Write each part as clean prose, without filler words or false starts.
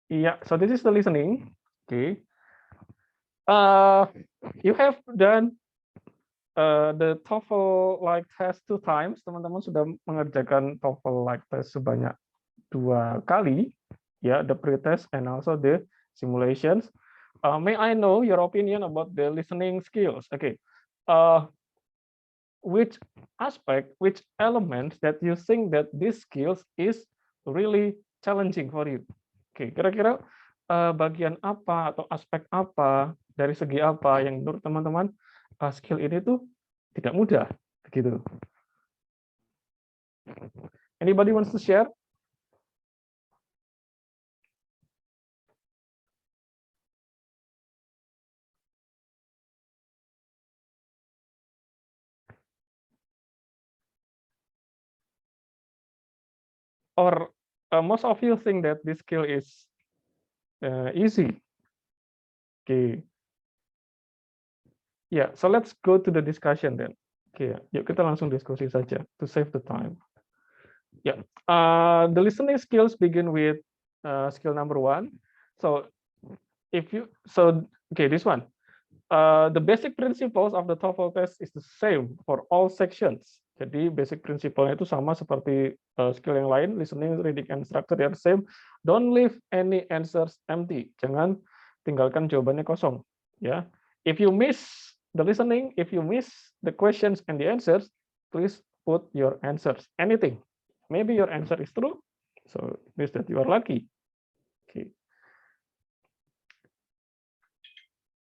Yeah, so this is the listening. Okay. You have done the TOEFL like test 2 times. Teman-teman sudah mengerjakan TOEFL like test sebanyak 2 kali, ya, the pre-test and also the simulations. May I know your opinion about the listening skills? Okay. Which aspect, which element that you think that this skills is really challenging for you? Oke, kira-kira bagian apa atau aspek apa dari segi apa yang menurut teman-teman skill ini tuh tidak mudah, begitu? Anybody wants to share? Or most of you think that this skill is easy? Okay. Yeah, so let's go to the discussion then. Oke, yuk kita langsung diskusi saja to save the time. Yeah, the listening skills begin with skill number 1. So okay, this one. The basic principles of the TOEFL test is the same for all sections. Jadi basic principle-nya itu sama seperti skill yang lain, listening, reading, and structure, they are the same. Don't leave any answers empty. Jangan tinggalkan jawabannya kosong. Ya, if you miss the listening, if you miss the questions and the answers, please put your answers. Anything. Maybe your answer is true, so it means that you are lucky. Okay.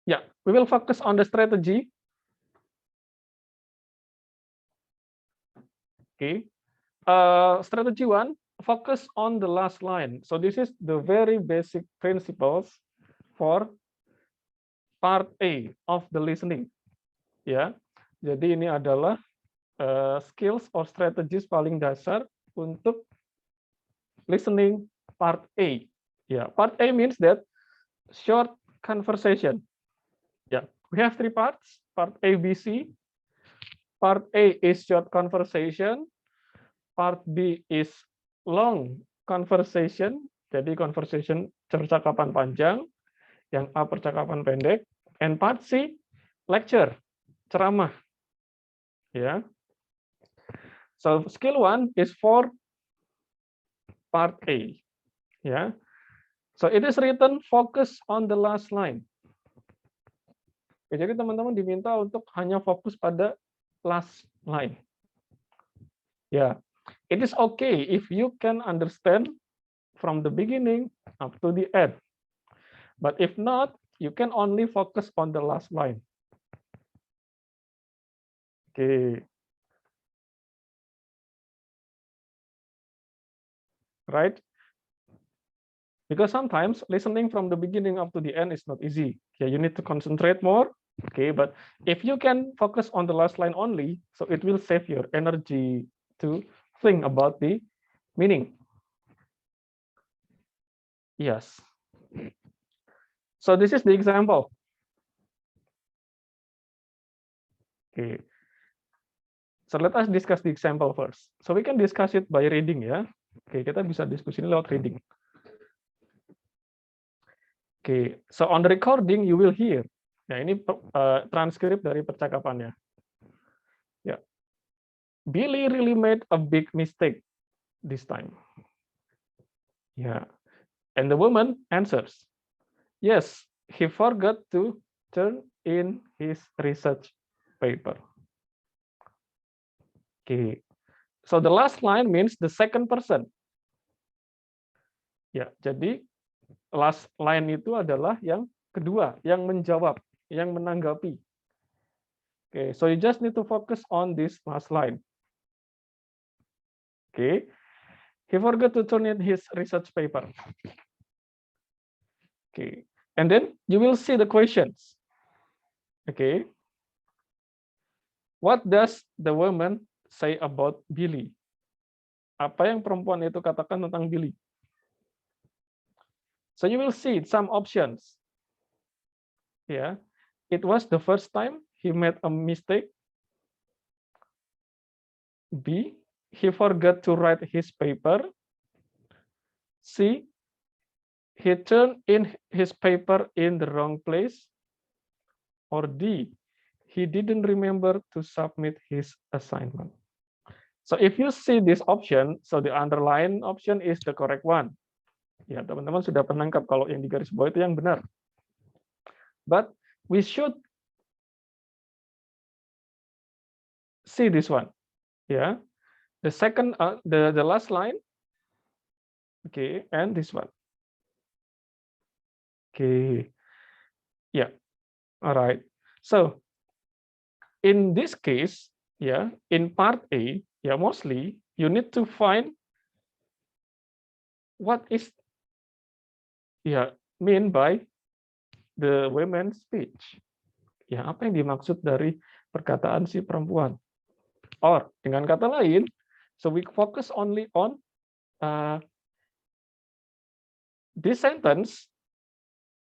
Yeah, we will focus on the strategy. Okay. Strategy 1, focus on the last line. So this is the very basic principles for part A of the listening. Ya, jadi ini adalah skills or strategies paling dasar untuk listening part A. Ya, part A means that short conversation. Yeah, we have 3 parts. Part A, B, C. Part A is short conversation. Part B is long conversation. Jadi conversation percakapan panjang. Yang A percakapan pendek. And part C lecture, ceramah. Ya. So skill 1 is for part A. Ya. So it is written focus on the last line. Jadi teman-teman diminta untuk hanya fokus pada last line. Ya. It is okay if you can understand from the beginning up to the end. But if not, you can only focus on the last line. Okay. Right? Because sometimes listening from the beginning up to the end is not easy. Yeah, you need to concentrate more. Okay, but if you can focus on the last line only, so it will save your energy to think about the meaning. Yes. So this is the example. Okay. So let us discuss the example first. So we can discuss it by reading ya. Oke, kita bisa diskusi ini lewat reading. Oke, so on the recording you will hear. Ya, ini transkrip dari percakapannya. Ya. Billy really made a big mistake this time. Yeah. And the woman answers, yes, he forgot to turn in his research paper. Okay. So the last line means the second person. Ya, jadi last line itu adalah yang kedua, yang menjawab, yang menanggapi. Okay, so you just need to focus on this last line. Okay. He forgot to turn in his research paper. Okay. And then you will see the questions. Okay. What does the woman say about Billy? Apa yang perempuan itu katakan tentang Billy? So you will see some options. Yeah. It was the first time he made a mistake. B, he forgot to write his paper. C, he turned in his paper in the wrong place, or D, he didn't remember to submit his assignment. So if you see this option, so the underline option is the correct one. Ya, teman-teman sudah penangkap kalau yang di garis bawah itu yang benar. But we should see this one. Ya, the second, the last line, okay, and this one. Okay, yeah, all right. So in this case, yeah, in part A, yeah, mostly you need to find what is, yeah, mean by the women's speech. Ya, apa yang dimaksud dari perkataan si perempuan? Or dengan kata lain, so we focus only on this sentence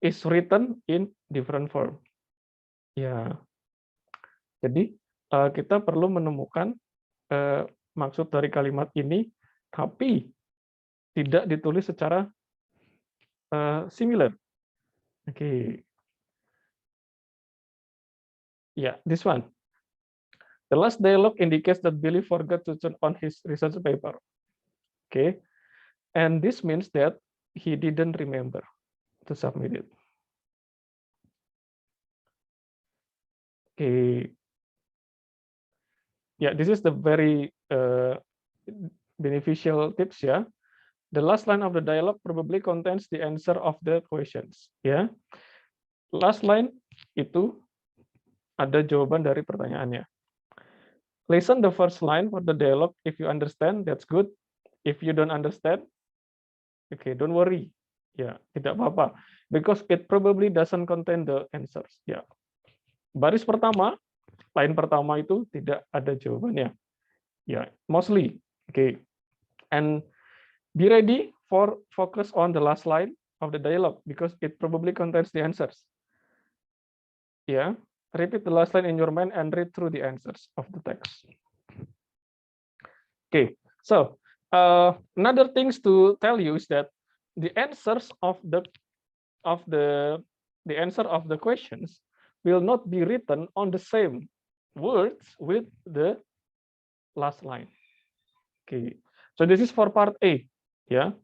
is written in different form. Ya, jadi kita perlu menemukan maksud dari kalimat ini, tapi tidak ditulis secara similar. Oke, ya, this one. The last dialogue indicates that Billy forgot to turn on his research paper. Okay, and this means that he didn't remember to submit it. Okay, yeah, this is the very beneficial tips ya. The last line of the dialogue probably contains the answer of the questions. Ya, last line itu ada jawaban dari pertanyaannya. Listen the first line for the dialogue. If you understand, that's good. If you don't understand, okay, don't worry. Ya, tidak apa-apa. Because it probably doesn't contain the answers. Ya, baris pertama, line pertama itu tidak ada jawabannya. Ya, mostly. Okay, and be ready for focus on the last line of the dialogue because it probably contains the answers. Yeah, repeat the last line in your mind and read through the answers of the text. Okay, so another things to tell you is that the answers of the answer of the questions will not be written on the same words with the last line. Okay, so this is for part A. Ya,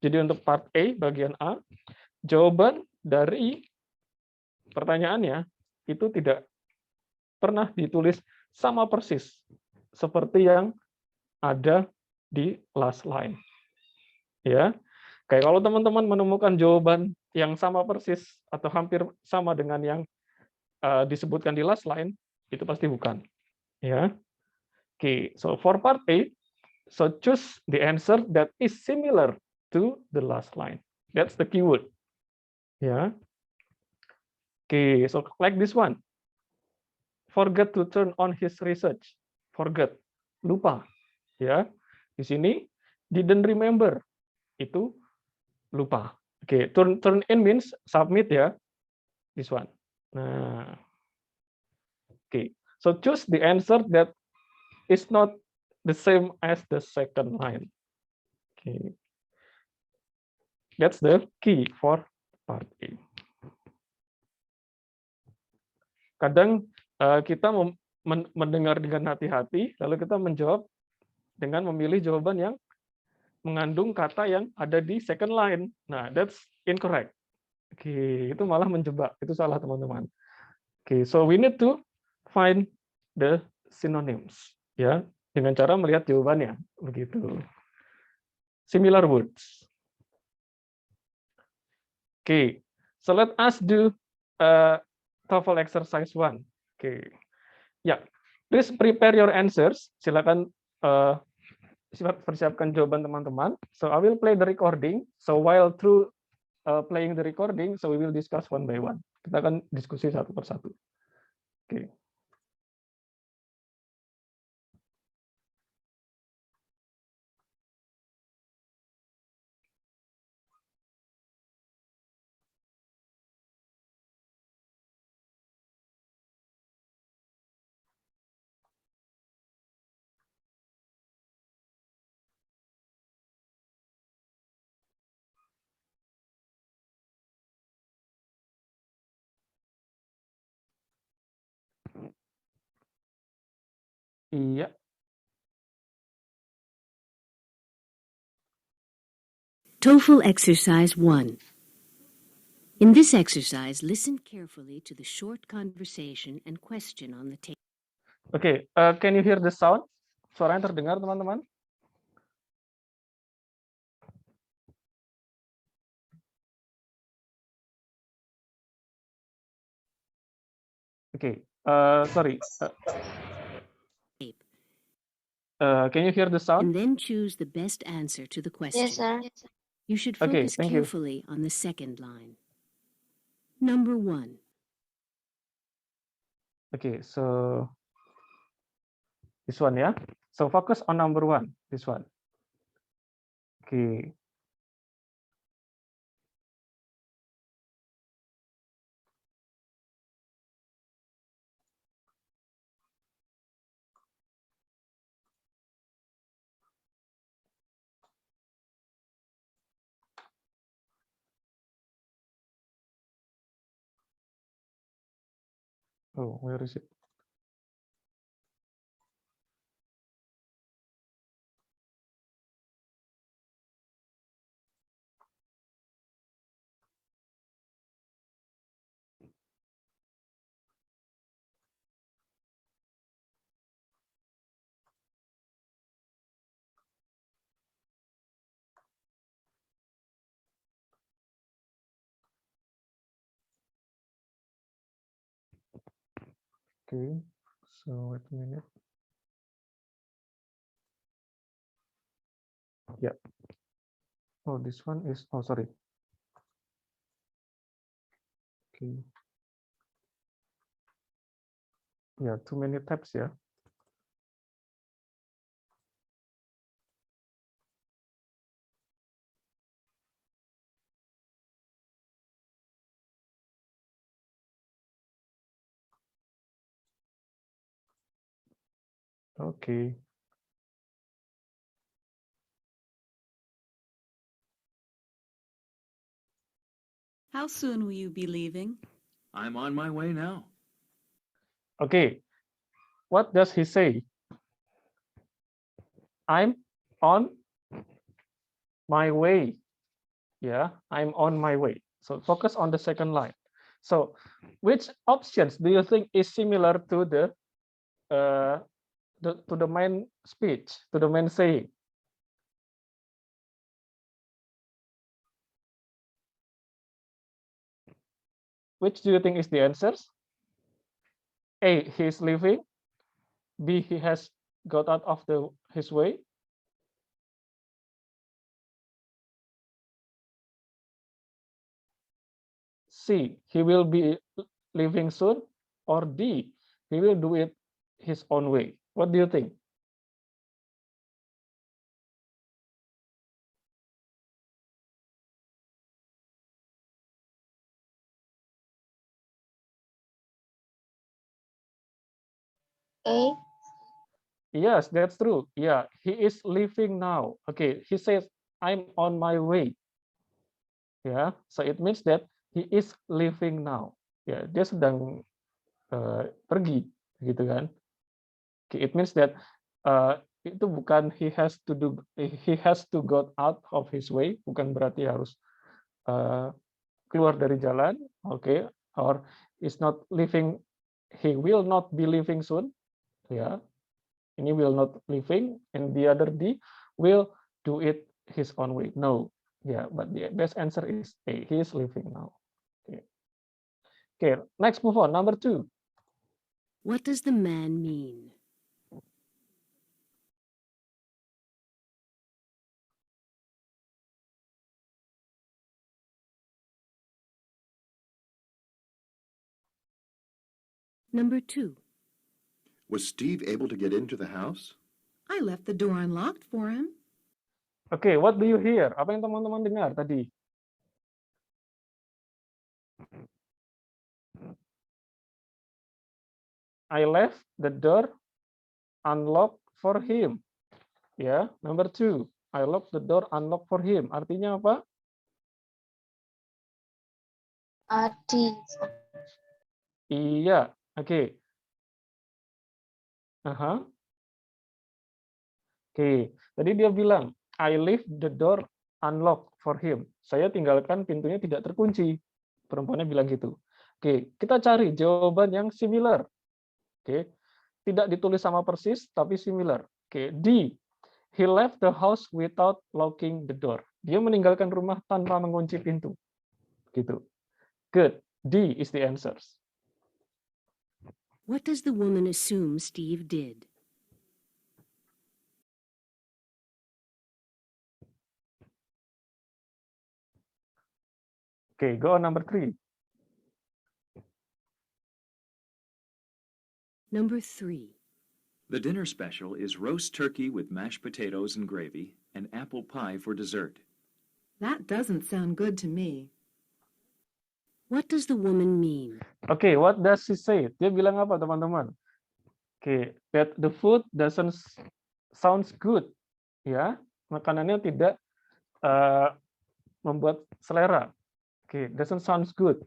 jadi untuk part A bagian A, jawaban dari pertanyaannya itu tidak pernah ditulis sama persis seperti yang ada di last line. Ya, kayak kalau teman-teman menemukan jawaban yang sama persis atau hampir sama dengan yang disebutkan di last line, itu pasti bukan. Ya, oke. So for part A, so choose the answer that is similar to the last line. That's the keyword. Ya, oke. So like this one. Forget to turn on his research. Forget, lupa. Ya, di sini didn't remember, itu lupa. Oke, turn in means submit ya. This one. Nah, oke. So choose the answer that is not the same as the second line. Okay. That's the key for part A. Kadang kita mendengar dengan hati-hati, lalu kita menjawab dengan memilih jawaban yang mengandung kata yang ada di second line. Nah, that's incorrect. Oke, itu malah menjebak. Itu salah, teman-teman. Oke, so we need to find the synonyms, ya, dengan cara melihat jawabannya, begitu. Similar words. Oke, so let us do TOEFL exercise 1. Oke, ya, please prepare your answers. Silakan persiapkan jawaban teman-teman. So I will play the recording. So while through playing the recording, so we will discuss one by one. Kita akan diskusi satu persatu. Oke. Iya. TOEFL exercise 1. In this exercise, listen carefully to the short conversation and question on the table. Oke, can you hear the sound? Suaranya terdengar, teman-teman? Oke, sorry. Can you hear the sound? And then choose the best answer to the question. Yes, sir. You should Okay, focus thank you. carefully on the second line. Number 1. Okay, so this one, yeah. So focus on number 1, this one. Okay. Oh, where is it? Okay, so wait a minute. Yeah. Oh, this one is, oh, sorry. Okay. Yeah, too many tabs, yeah. Okay. How soon will you be leaving? I'm on my way now. Okay. What does he say? I'm on my way. Yeah, I'm on my way. So focus on the second line. So which options do you think is similar to the main speech, to the main saying? Which do you think is the answers? A, he is leaving. B, he has got out of his way. C, he will be leaving soon. Or D, he will do it his own way. What do you think? A. Yes, that's true. Yeah, he is leaving now. Okay, he says, I'm on my way. Yeah, so it means that he is leaving now. Ya, dia sedang pergi, gitu kan? Okay, it means that itu bukan he has to go out of his way, bukan berarti harus keluar dari jalan, okay? Or is not leaving, he will not be leaving soon, ya. Ini will not leaving, and the other D will do it his own way. No, yeah, but the best answer is A. He is leaving now. Okay. Okay, next move on. Number 2. What does the man mean? Number 2. Was Steve able to get into the house? I left the door unlocked for him. Okay, what do you hear? Apa yang teman-teman dengar tadi? I left the door unlocked for him. Ya, number 2. I left the door unlocked for him. Artinya apa? D. Iya, oke. Aha. Oke, tadi dia bilang, I leave the door unlocked for him. Saya tinggalkan pintunya tidak terkunci. Perempuannya bilang gitu. Oke, kita cari jawaban yang similar. Oke, tidak ditulis sama persis, tapi similar. Oke, D. He left the house without locking the door. Dia meninggalkan rumah tanpa mengunci pintu. Gitu. Good. D is the answers. What does the woman assume Steve did? Okay, go on number 3. Number 3. The dinner special is roast turkey with mashed potatoes and gravy and apple pie for dessert. That doesn't sound good to me. What does the woman mean? Okay, what does she say? Dia bilang apa, teman-teman? Okay, that the food doesn't sounds good. Ya, makanannya tidak membuat selera. Okay, doesn't sounds good.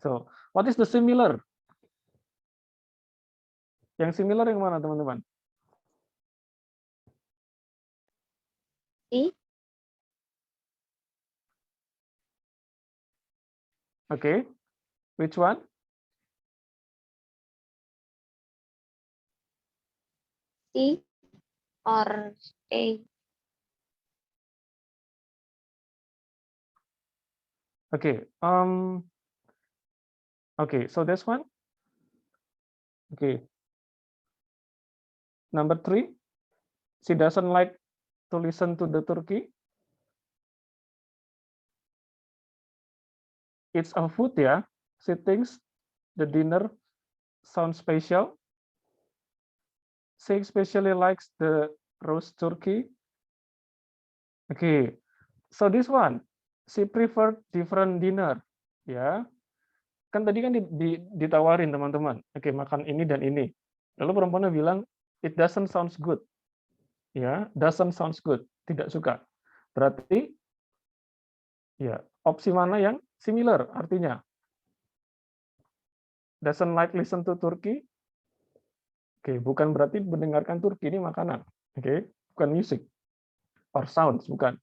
So, what is the similar? Yang similar yang mana, teman-teman? C. Okay, which one? C or A. Okay, okay, so this one. Okay, number 3. She doesn't like to listen to the turkey. It's a food, ya. She thinks the dinner sounds special. She especially likes the roast turkey. Okay, so this one, she preferred different dinner, ya. Kan tadi kan ditawarin teman-teman, oke makan ini dan ini. Lalu perempuannya bilang, it doesn't sounds good, ya, doesn't sounds good, tidak suka. Berarti, ya opsi mana yang similar artinya? Doesn't like listen to turkey. Oke, bukan berarti mendengarkan turki ini makanan, oke, bukan music or sounds, bukan.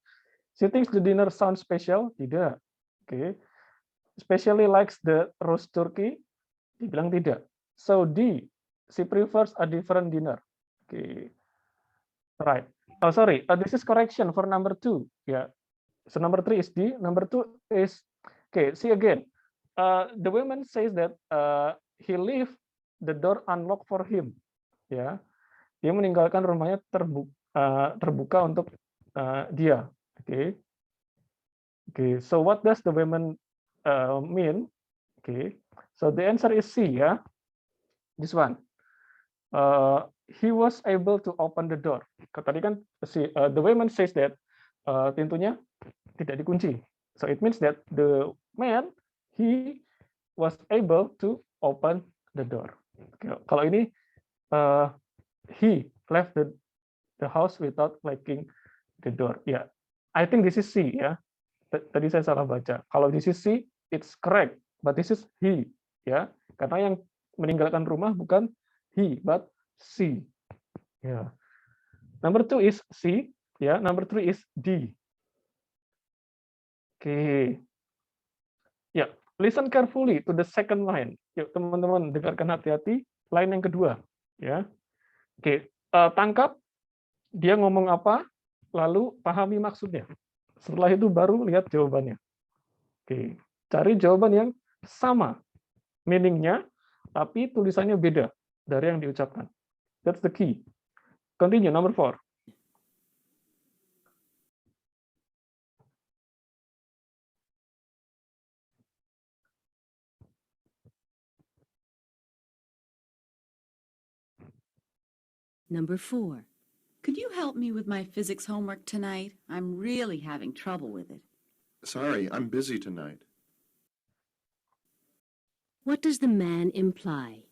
She thinks the dinner sounds special, tidak, oke. Especially likes the roast turkey, dibilang tidak. So D, she prefers a different dinner. Okay, right. Oh sorry, this is correction for number 2. Yeah, so number 3 is D. Number 2 is okay. See again. The woman says that he leave the door unlocked for him. Ya, dia meninggalkan rumahnya terbuka untuk dia. Okay. Okay. So what does the woman mean? Okay, so the answer is C, ya. This one. He was able to open the door. Tadi kan the woman says that pintunya tidak dikunci. So it means that the man he was able to open the door. Okay. Kalau ini he left the house without locking the door. Ya, yeah. I think this is C, ya. Tadi saya salah baca. Kalau this is C, it's correct, but this is he, ya. Karena yang meninggalkan rumah bukan he, but she. Ya. Number 2 is C, ya. Number 3 is D. Oke. Ya, listen carefully to the second line. Yuk, teman-teman dengarkan hati-hati line yang kedua, ya. Oke, tangkap dia ngomong apa, lalu pahami maksudnya. Setelah itu baru lihat jawabannya. Oke, cari jawaban yang sama meaning-nya, tapi tulisannya beda dari yang diucapkan. That's the key. Continue, number 4. Number 4. Could you help me with my physics homework tonight? I'm really having trouble with it. Sorry, I'm busy tonight. What does the man imply?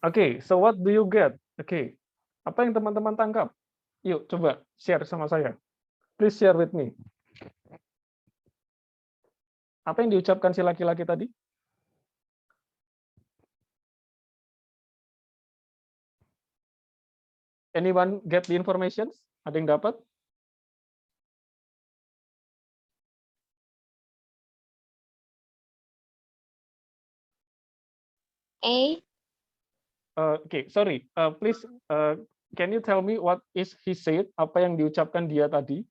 Okay, so what do you get? Okay, apa yang teman-teman tangkap? Yuk, coba share sama saya. Please share with me. Apa yang diucapkan si laki-laki tadi? Anyone get the information? Ada yang dapat? A. Okay, sorry. Please, can you tell me what is he said? Apa yang diucapkan dia tadi?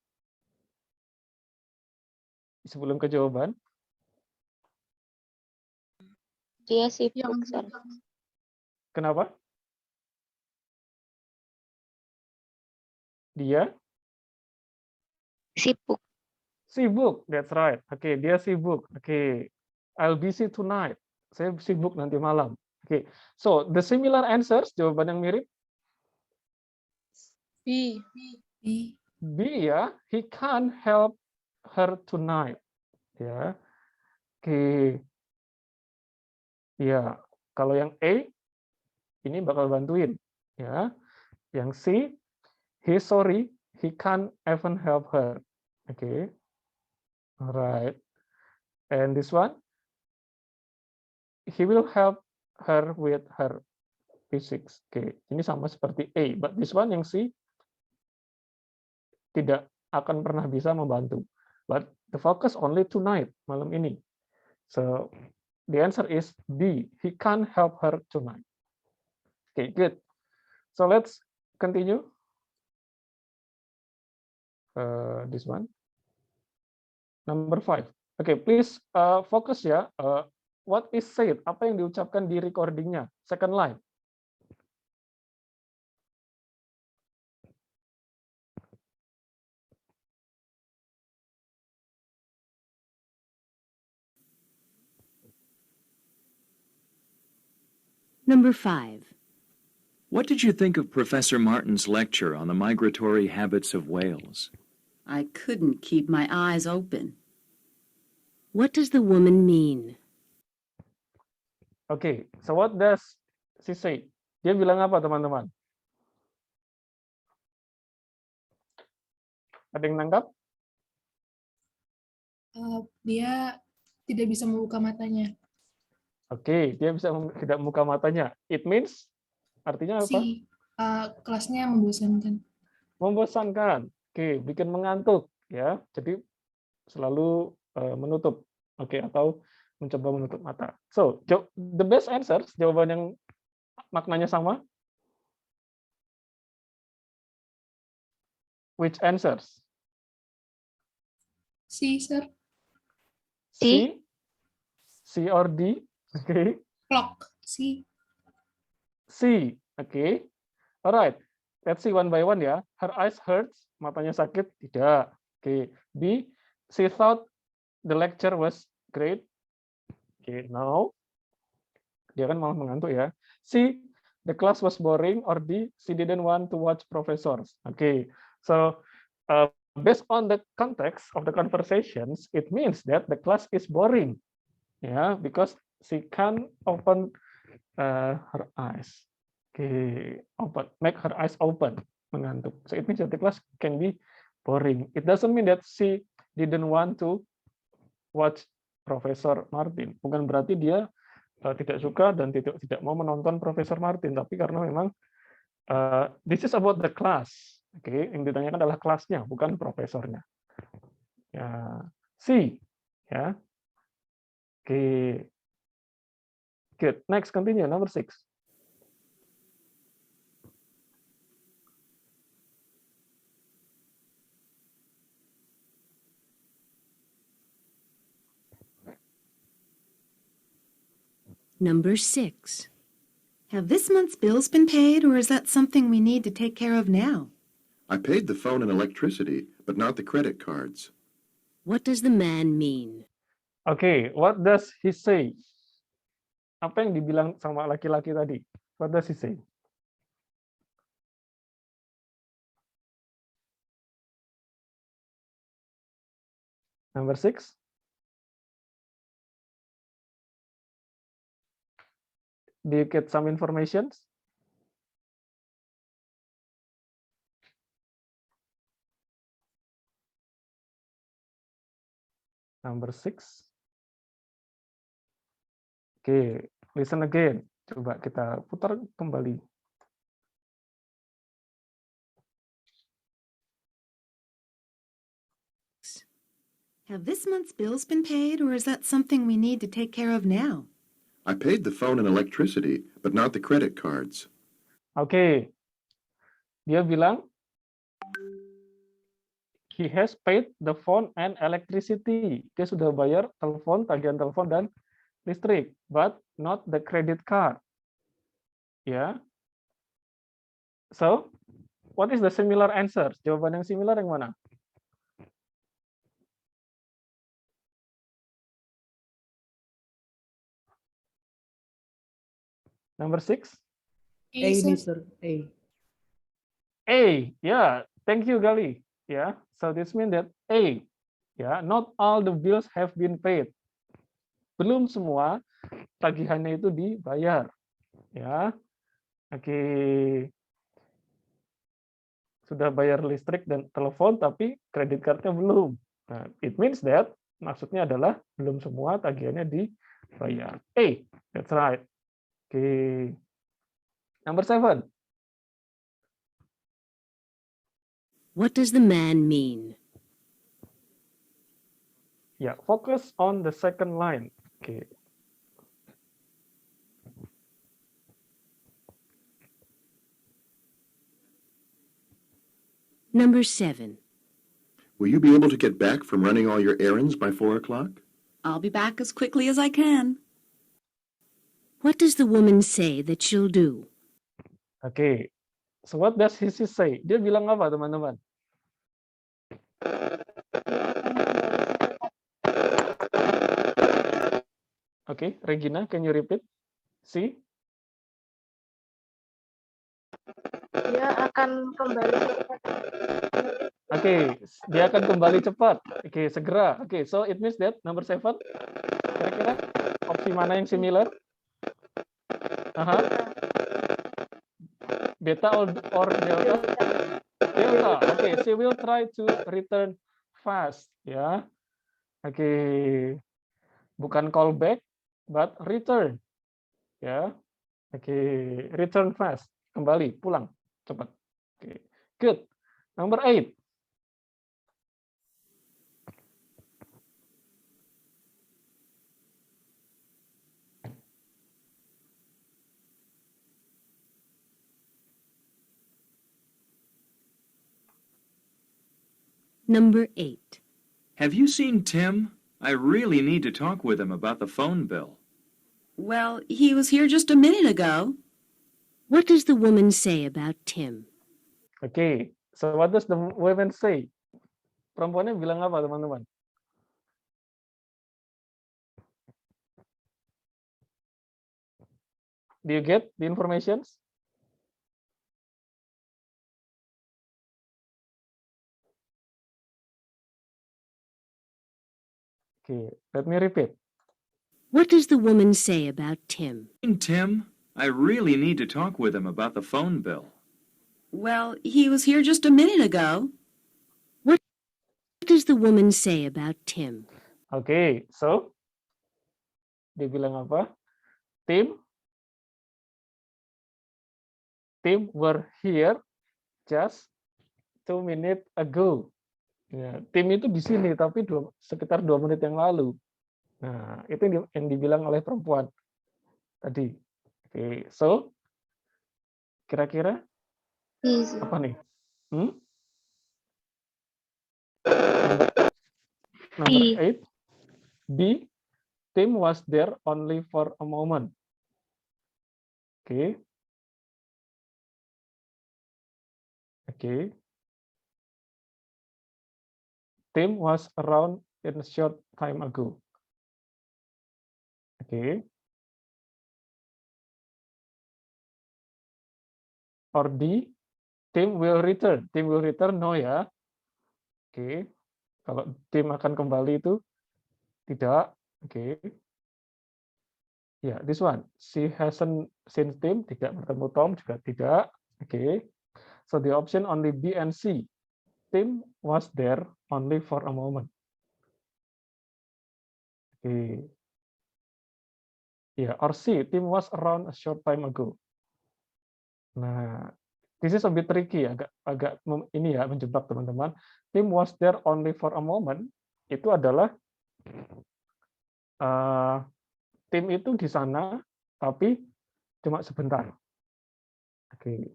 Sebelum ke jawaban. Dia sibuk, sir. Kenapa? Dia Sibuk. sibuk. That's right. Oke, dia sibuk. Oke. I'll busy tonight. Saya sibuk nanti malam. Oke. So, the similar answers, jawaban yang mirip. B. B. B ya, he can't help her tonight. Ya. Oke. Ya, kalau yang A ini bakal bantuin, ya. Yang C, he's sorry, he can't even help her. Oke. Alright. And this one, he will help her with her physics. Oke, ini sama seperti A, but this one yang C tidak akan pernah bisa membantu. But the focus only tonight, malam ini. So the answer is B. He can't help her tonight. Okay, good. So let's continue. This one. Number 5. Okay, please focus ya. What is said? Apa yang diucapkan di recordingnya? Second line. Number 5. What did you think of Professor Martin's lecture on the migratory habits of whales? I couldn't keep my eyes open. What does the woman mean? Okay, so what does she say? Dia bilang apa, teman-teman? Ada yang nangkap? Dia tidak bisa membuka matanya. Oke, dia bisa tidak membuka matanya. It means artinya apa? C. Kelasnya membosankan. Membosankan. Oke, bikin mengantuk ya. Jadi selalu menutup. Oke, atau mencoba menutup mata. So, the best answers, jawaban yang maknanya sama. Which answers? C, sir. C, C or D? Oke. Clock. C. C. Oke. Alright. Let's see one by one ya. Her eyes hurts, matanya sakit, tidak. Oke. B, she thought the lecture was great. Oke, no. Dia kan malah mengantuk ya. C, the class was boring, or D, she didn't want to watch professors. Oke. So, based on the context of the conversations, it means that the class is boring. Yeah, because she can't open her eyes. Okay, make her eyes open, mengantuk. So it means that the class can be boring. It doesn't mean that she didn't want to watch Professor Martin. Bukan berarti dia tidak suka dan tidak mau menonton Profesor Martin, tapi karena memang this is about the class. Oke, yang ditanyakan adalah kelasnya, bukan profesornya. Ya, C, ya. Oke. Good. Next, continue. Number 6. Number 6. Have this month's bills been paid, or is that something we need to take care of now? I paid the phone and electricity, but not the credit cards. What does the man mean? Okay, what does he say? Apa yang dibilang sama laki-laki tadi? What does he say? Number 6. Do you get some information? Number 6. Oke, listen again. Coba kita putar kembali. Have this month's bills been paid, or is that something we need to take care of now? I paid the phone and electricity, but not the credit cards. Oke, dia bilang he has paid the phone and electricity. Dia sudah bayar telepon, tagihan telepon dan listrik, but not the credit card. Ya. So, what is the similar answer? Jawaban yang similar yang mana? Number 6. A, sir. Sir. A. A, yeah, thank you, Gali. Yeah, so this means that A, yeah, not all the bills have been paid. Belum semua tagihannya itu dibayar. Ya, oke. Sudah bayar listrik dan telepon, tapi kredit cardnya belum. Nah, it means that maksudnya adalah belum semua tagihannya dibayar. A, that's right. Oke. Number 7. What does the man mean? Ya, focus on the second line. Oke. Number 7. Will you be able to get back from running all your errands by 4 o'clock? I'll be back as quickly as I can. What does the woman say that she'll do? Oke. So what does he say? Dia bilang apa, teman-teman? Oke, Regina, can you repeat? See? Dia akan kembali. Oke, dia akan kembali cepat. Oke, segera. Oke, so it means that number 7. Kira-kira opsi mana yang similar? Aha. Beta or delta? Delta. Oke, she will try to return fast. Ya. Oke. Bukan call back, but return. Ya. Oke, return fast. Kembali, pulang cepat. Oke, good. Number 8. Number 8. Have you seen Tim? I really need to talk with him about the phone bill. Well, he was here just a minute ago. What does the woman say about Tim? Oke, so what does the woman say? Perempuannya bilang apa, teman-teman? Do you get the informations? Okay, let me repeat. What does the woman say about Tim? Tim, I really need to talk with him about the phone bill. Well, he was here just a minute ago. What does the woman say about Tim? Okay, so dia bilang apa? Tim were here just 2 minutes ago. Ya, tim itu di sini tapi sekitar 2 menit yang lalu. Nah, itu yang dibilang oleh perempuan tadi. Oke, so kira-kira Easy. apa nih? Number B. 8. B. Tim was there only for a moment. Oke. Oke. Tim was around in a short time ago. Oke. Or D. Tim will return. Tim will return, no ya. Oke. Kalau tim akan kembali itu tidak. Oke. Ya, this one. She hasn't seen Tim, tidak bertemu Tom, juga tidak. Oke. So the option only B and C. Tim was there only for a moment. Oke. Ya, or C. Tim was around a short time ago. Nah, this is a bit tricky, agak ini ya menjebak teman-teman. Tim was there only for a moment. itu adalah tim itu di sana, tapi cuma sebentar. Oke.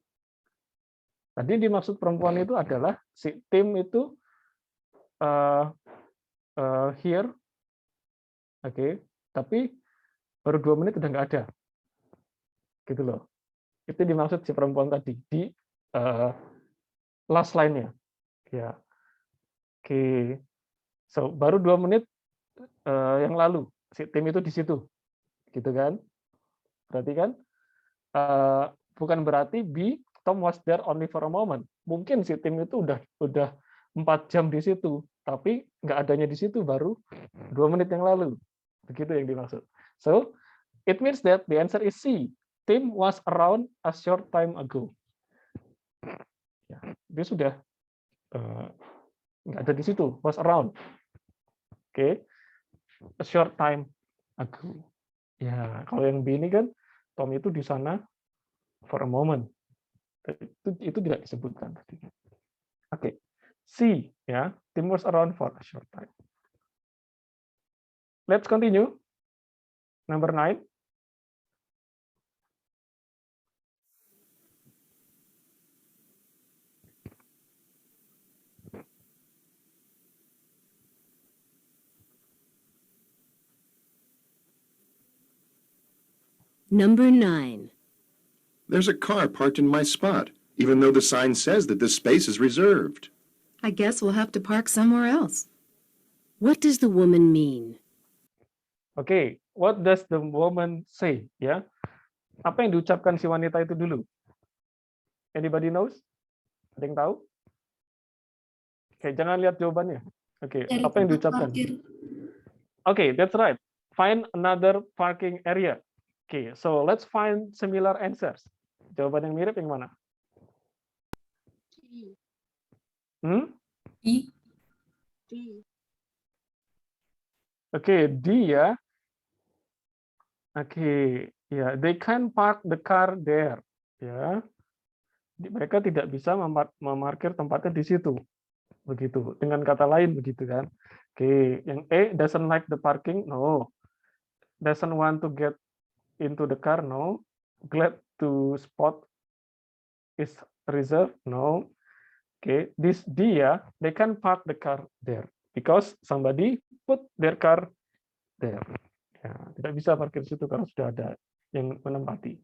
Tadi dimaksud perempuan itu adalah si tim itu here, oke, tapi baru 2 menit udah nggak ada, gitu loh. Itu dimaksud si perempuan tadi di last line-nya, ya. Oke, so baru 2 menit yang lalu si tim itu di situ, gitu kan? Berarti kan bukan berarti Tom was there only for a moment. Mungkin si tim itu udah 4 jam di situ, tapi nggak adanya di situ baru 2 menit yang lalu. Begitu yang dimaksud. So, it means that the answer is C. Tim was around a short time ago. Ya, dia sudah nggak ada di situ, was around. Oke, a short time ago. Ya, kalau yang B ini kan Tom itu di sana for a moment. Itu tidak disebutkan tadi. Oke. C, ya, Tim was around for a short time. Let's continue. Number 9. Number 9. There's a car parked in my spot, even though the sign says that this space is reserved. I guess we'll have to park somewhere else. What does the woman mean? Oke, what does the woman say? Ya, apa yang diucapkan si wanita itu dulu? Anybody knows? Ada yang tahu? Oke, jangan lihat jawabannya. Oke, Cari apa yang tempat diucapkan? parkir. Oke, that's right. Find another parking area. Oke, so let's find similar answers. Jawaban yang mirip yang mana? D. I. D. Oke, D ya. Oke, ya, they can park the car there. Ya, mereka tidak bisa memarkir tempatnya di situ. Begitu. Dengan kata lain begitu kan. Oke, yang E doesn't like the parking, no. Doesn't want to get into the car, no. Glad to spot is reserved, no. Okay, this D ya, they can park the car there because somebody put their car there. Ya, tidak bisa parkir situ karena sudah ada yang menempati.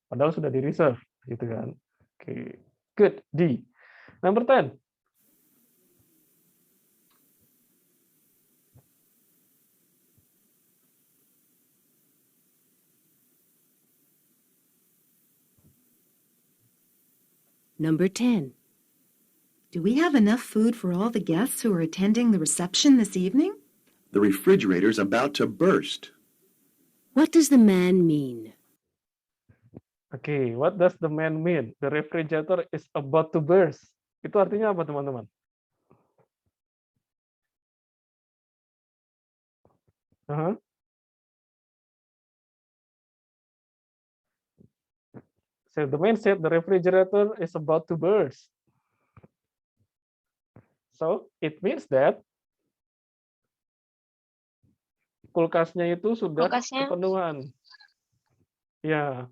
Padahal sudah di reserve, gitu kan. Oke, good. D. Number 10. Number 10. Do we have enough food for all the guests who are attending the reception this evening? The refrigerator's about to burst. What does the man mean? Oke, what does the man mean? The refrigerator is about to burst. Itu artinya apa, teman-teman? So the man said the refrigerator is about to burst. So it means that kulkasnya itu sudah Kulkasnya. kepenuhan. Ya,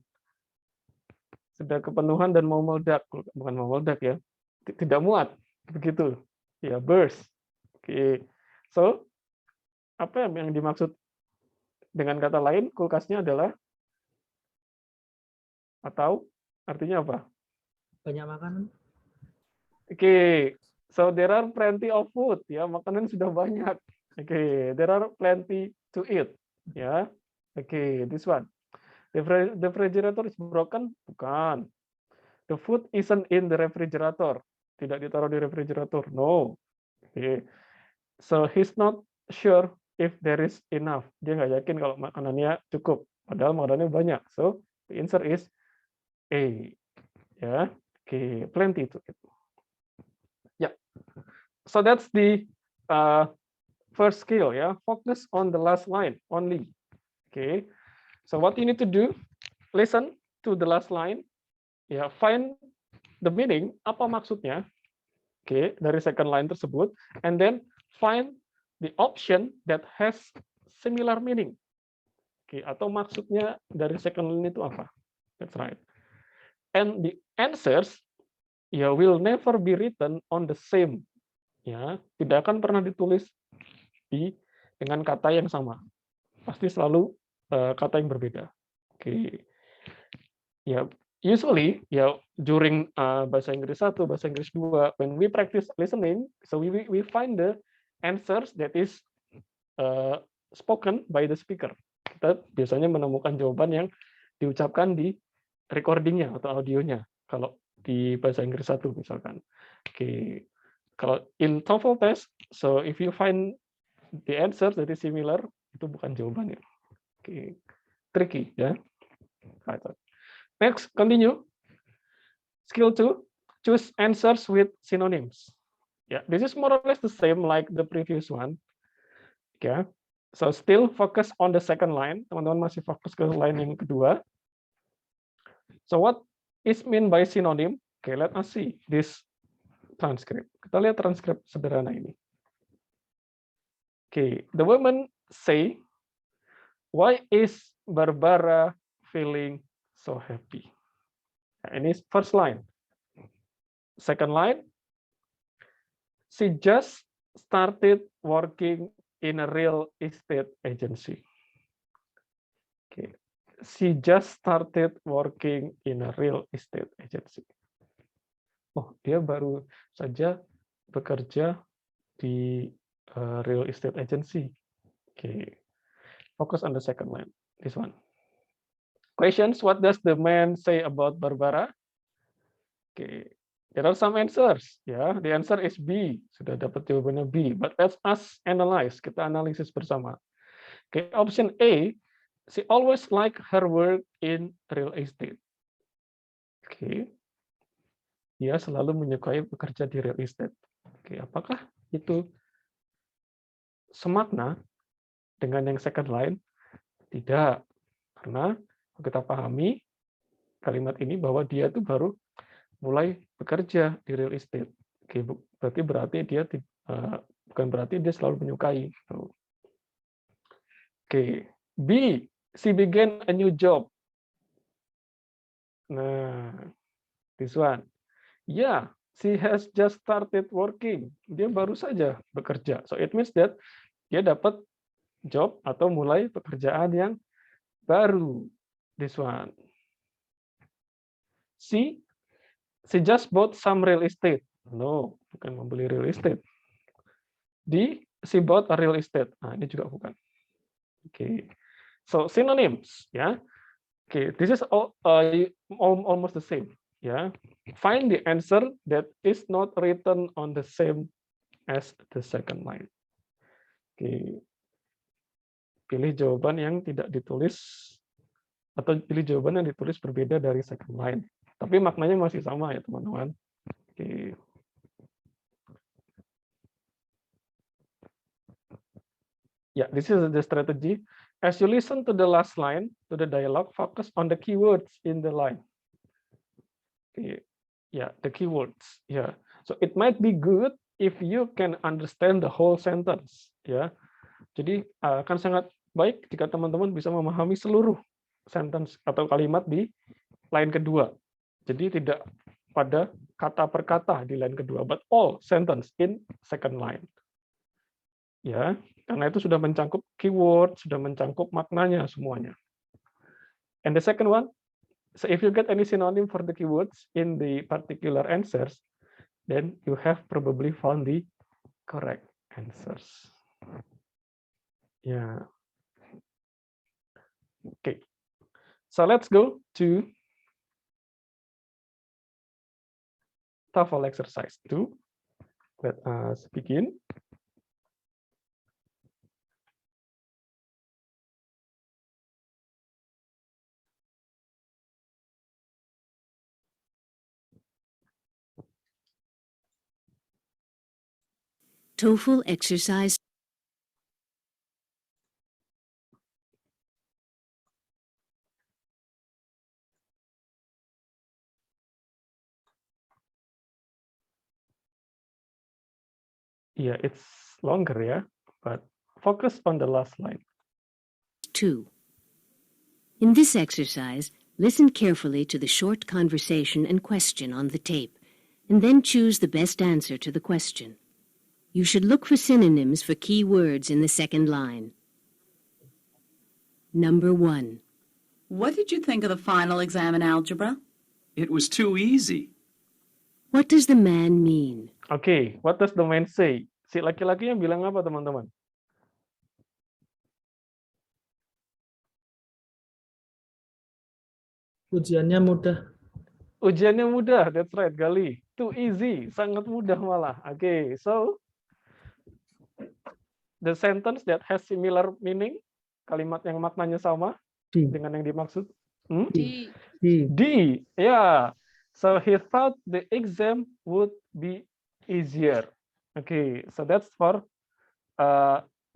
sudah kepenuhan dan mau meledak, bukan mau meledak ya, tidak muat, begitu. Ya, burst. Oke, so apa yang dimaksud dengan kata lain kulkasnya adalah atau artinya apa? Banyak makanan. Oke, so there are plenty of food, ya, makanan sudah banyak. Oke, there are plenty to eat, ya. Oke, this one. The refrigerator is broken? Bukan. The food isn't in the refrigerator. Tidak ditaruh di refrigerator. No. Oke. So he's not sure if there is enough. Dia nggak yakin kalau makanannya cukup. Padahal makanannya banyak. So the answer is A. Ya. Oke, plenty to eat. Ya. So that's the first skill, ya. Focus on the last line only. Okay. So what you need to do, listen to the last line, ya, find the meaning, apa maksudnya, okay, dari second line tersebut, and then find the option that has similar meaning. Oke, atau maksudnya dari second line itu apa? That's right. And the answers will never be written on the same. Ya, tidak akan pernah ditulis dengan kata yang sama. Pasti selalu kata yang berbeda. Oke. Ya, usually during bahasa Inggris 1, bahasa Inggris 2, when we practice listening, so we find the answers that is spoken by the speaker. Kita biasanya menemukan jawaban yang diucapkan di recordingnya atau audionya. Kalau di bahasa Inggris 1 misalkan. Oke. Kalau in TOEFL test, so if you find the answer that is similar, itu bukan jawabannya. Oke. Tricky ya. Right. Next, continue. Skill 2, choose answers with synonyms. Yeah, this is more or less the same like the previous one. Okay. So still focus on the second line. Teman-teman masih fokus ke line yang kedua. So what is mean by synonym? Okay, let us see this transcript. Kita lihat transkrip sederhana ini. Okay, the woman say, "Why is Barbara feeling so happy?" Nah, ini first line. Second line, she just started working in a real estate agency. Okay. She just started working in a real estate agency. Oh, dia baru saja bekerja di real estate agency. Okay. Focus on the second line. This one. Questions, what does the man say about Barbara? Okay. There are some answers. Ya, the answer is B. Sudah dapat jawabannya B. But let us analyze. Kita analisis bersama. Okay. Option A, she always like her work in real estate. Okay. Dia selalu menyukai bekerja di real estate. Okay. Apakah itu semakna dengan yang second line? Tidak. Karena kita pahami kalimat ini bahwa dia itu baru mulai bekerja di real estate. Oke, berarti dia bukan berarti dia selalu menyukai. Oke, B, she began a new job. Nah, this one. Yeah, she has just started working. Dia baru saja bekerja. So it means that dia dapat job atau mulai pekerjaan yang baru. This one. C, she just bought some real estate. No, bukan membeli real estate. D, she bought a real estate. Nah, ini juga bukan. Okay. So synonyms, ya. Okay, this is almost the same. Ya, find the answer that is not written on the same as the second line. Okay. Pilih jawaban yang tidak ditulis atau pilih jawaban yang ditulis berbeda dari second line. Tapi maknanya masih sama ya, teman-teman. Okay. Yeah, this is the strategy. As you listen to the last line, to the dialogue, focus on the keywords in the line. Okay. Yeah, the keywords. Yeah. So it might be good if you can understand the whole sentence. Ya. Jadi akan sangat baik jika teman-teman bisa memahami seluruh sentence atau kalimat di line kedua. Jadi tidak pada kata per kata di line kedua, but all sentence in second line. Ya, karena itu sudah mencangkup keyword, sudah mencangkup maknanya semuanya. And the second one, so if you get any synonym for the keywords in the particular answers, then you have probably found the correct answers. Yeah. Okay. So let's go to TOEFL exercise 2. Let us begin. TOEFL exercise. Yeah, it's longer ya, but focus on the last line. 2. In this exercise, listen carefully to the short conversation and question on the tape, and then choose the best answer to the question. You should look for synonyms for key words in the second line. Number 1. What did you think of the final exam in algebra? It was too easy. What does the man mean? Oke, what does the man say? Si laki-lakinya bilang apa, teman-teman? Ujiannya mudah. Ujiannya mudah, that's right, Gali. Too easy, sangat mudah malah. Oke, so the sentence that has similar meaning, kalimat yang maknanya sama D. dengan yang dimaksud. D. D, yeah. So he thought the exam would be easier. Okay, so that's for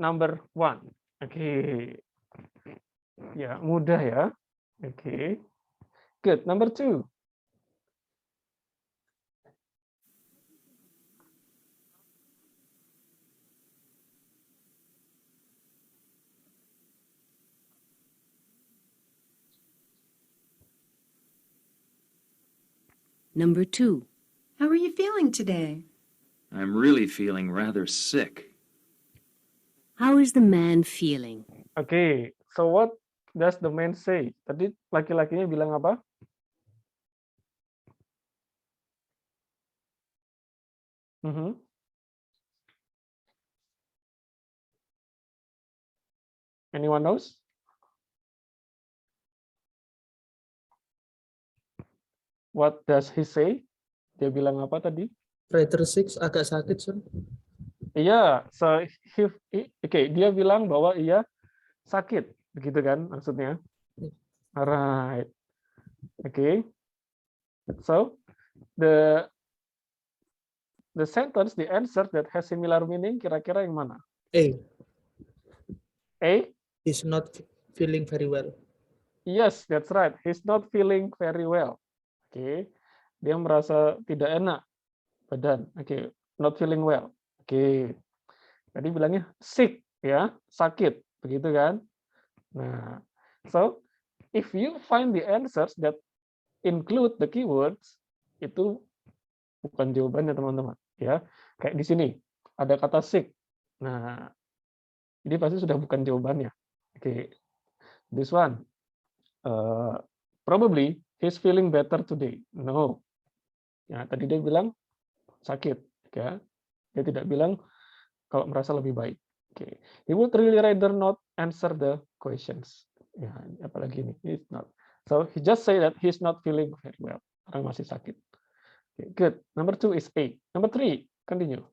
number 1. Okay, ya mudah ya. Okay, good. Number 2. Number 2. How are you feeling today? I'm really feeling rather sick. How is the man feeling? Okay, so what does the man say? Tadi laki-lakinya bilang apa? Anyone knows? What does he say? Dia bilang apa tadi? Writer 6 agak sakit, Son. Iya, so okay, dia bilang bahwa ia sakit, begitu kan maksudnya? Alright, okay. So the sentence, the answer that has similar meaning, kira-kira yang mana? A. A? He's not feeling very well. Yes, that's right. He's not feeling very well. Okay, dia merasa tidak enak badan. Okay, not feeling well. Oke, tadi bilangnya sick ya, sakit, begitu kan? Nah, so if you find the answers that include the keywords, itu bukan jawabannya teman-teman, ya. Kayak di sini ada kata sick. Nah, ini pasti sudah bukan jawabannya. Oke, this one, probably he's feeling better today. No, ya tadi dia bilang sakit, ya. Dia tidak bilang kalau merasa lebih baik. Okay. He would really rather not answer the questions. Ya, apalagi ini, he's not. So he just say that he's not feeling very well. Orang masih sakit. Okay, good. Number 2 is A. Number 3, continue.